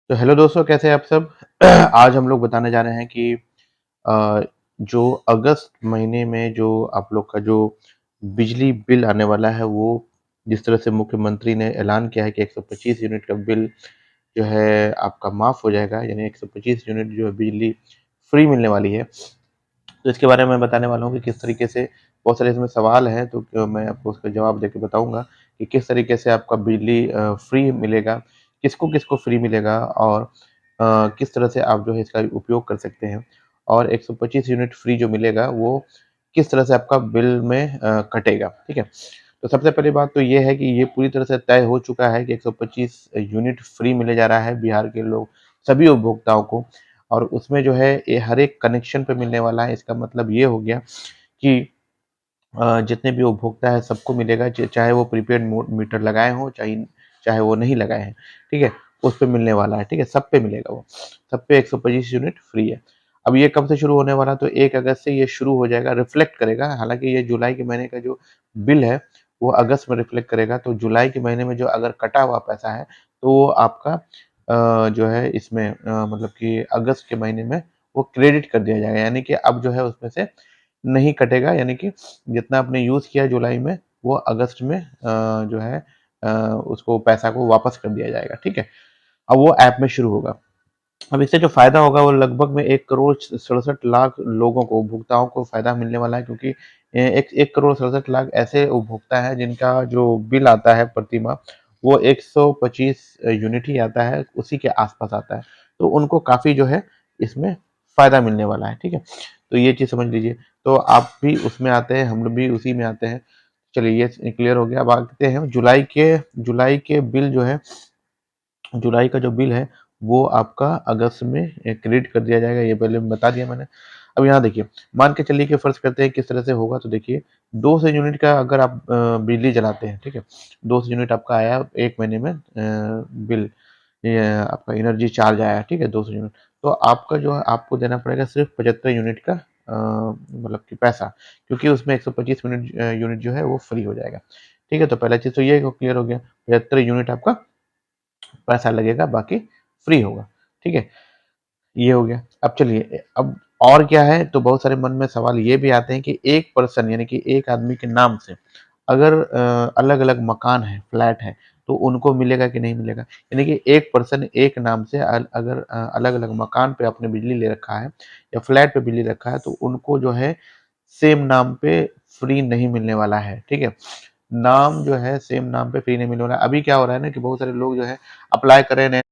तो हेलो दोस्तों, कैसे हैं आप सब? आज हम लोग बताने जा रहे हैं कि जो अगस्त महीने में जो आप लोग का जो बिजली बिल आने वाला है, वो जिस तरह से मुख्यमंत्री ने ऐलान किया है कि 125 यूनिट का बिल जो है आपका माफ़ हो जाएगा, यानी 125 यूनिट जो है बिजली फ्री मिलने वाली है। तो इसके बारे में बताने वाला हूँ कि किस तरीके से बहुत सारे इसमें सवाल हैं, तो मैं आपको उसका जवाब देके बताऊँगा कि किस तरीके से आपका बिजली फ्री मिलेगा, किसको-किसको फ्री मिलेगा और किस तरह से आप जो है इसका उपयोग कर सकते हैं और 125 यूनिट फ्री जो मिलेगा वो किस तरह से आपका बिल में कटेगा, ठीक है? तो सबसे पहली बात तो ये है कि ये पूरी तरह से तय हो चुका है कि 125 यूनिट फ्री मिले जा रहा है बिहार के लोग सभी उपभोक्ताओं को और उसमें जो है ये हर एक कनेक्शन पे मिलने वाला है। इसका मतलब ये हो गया कि जितने भी उपभोक्ता है सबको मिलेगा चाहे वो प्रीपेड मीटर लगाए हों, चाहे चाहे वो नहीं लगाए हैं, ठीक है? उस पे मिलने वाला है, ठीक है? सब पे मिलेगा वो, सब पे 125 यूनिट फ्री है। अब ये कब से शुरू होने वाला है? तो 1 अगस्त से ये शुरू हो जाएगा, रिफ्लेक्ट करेगा। हालाँकि ये जुलाई के महीने का जो बिल है, वो अगस्त में रिफ्लेक्ट करेगा, तो जुलाई के महीने में जो अगर कटा हुआ पैसा है, तो वो आपका जो है इसमें मतलब कि अगस्त के महीने में वो क्रेडिट कर दिया जाएगा। यानी कि अब जो है उसमें से नहीं कटेगा, यानी कि जितना आपने यूज़ किया जुलाई में, वो अगस्त में जो है अ, उसको पैसा को वापस कर दिया जाएगा, ठीक है? अब वो ऐप में शुरू होगा। अब इससे जो फ़ायदा होगा वो लगभग में 1 करोड़ 67 लाख लोगों को, उपभोक्ताओं को फ़ायदा मिलने वाला है क्योंकि 1 करोड़ 67 लाख ऐसे उपभोक्ता हैं जिनका जो बिल आता है प्रति माह वो 125 यूनिट ही आता है, उसी के आस-पास आता है। तो उनको काफ़ी जो है इसमें फ़ायदा मिलने वाला है, ठीक है? तो ये चीज़ समझ लीजिए। तो आप भी उसमें आते हैं, हम लोग भी उसी में आते हैं। चलिए ये क्लियर हो गया। अब आते हैं जुलाई के बिल जो है जुलाई का जो बिल है, वो आपका अगस्त में क्रेडिट कर दिया जाएगा, ये पहले बता दिया मैंने। अब यहाँ देखिए, मान के चलिए कि फ़र्ज़ करते हैं किस तरह से होगा, तो देखिए 200 यूनिट का अगर आप बिजली जलाते हैं, ठीक है? 200 यूनिट आपका आया 1 महीने में बिल, ये आपका एनर्जी चार्ज आया, ठीक है? 200 यूनिट। तो आपका जो है आपको देना पड़ेगा सिर्फ़ 75 यूनिट का मतलब कि पैसा, क्योंकि उसमें 125 यूनिट जो है वो फ्री हो जाएगा, ठीक है? तो पहला चीज़ तो ये क्लियर हो गया, 75 यूनिट आपका पैसा लगेगा, बाकी फ्री होगा, ठीक है? ये हो गया। अब चलिए अब और क्या है, तो बहुत सारे मन में सवाल ये भी आते हैं कि एक पर्सन यानी कि एक आदमी के नाम से अगर अलग-अलग मकान है, फ्लैट है, तो उनको मिलेगा कि नहीं मिलेगा? यानी कि एक पर्सन एक नाम से अगर अलग-अलग मकान पे आपने बिजली ले रखा है या फ्लैट पे बिजली रखा है, तो उनको जो है सेम नाम पे फ्री नहीं मिलने वाला है, ठीक है? नाम जो है सेम नाम पे फ्री नहीं मिलने वाला है। अभी क्या हो रहा है ना कि बहुत सारे लोग जो है अप्लाई कर रहे हैं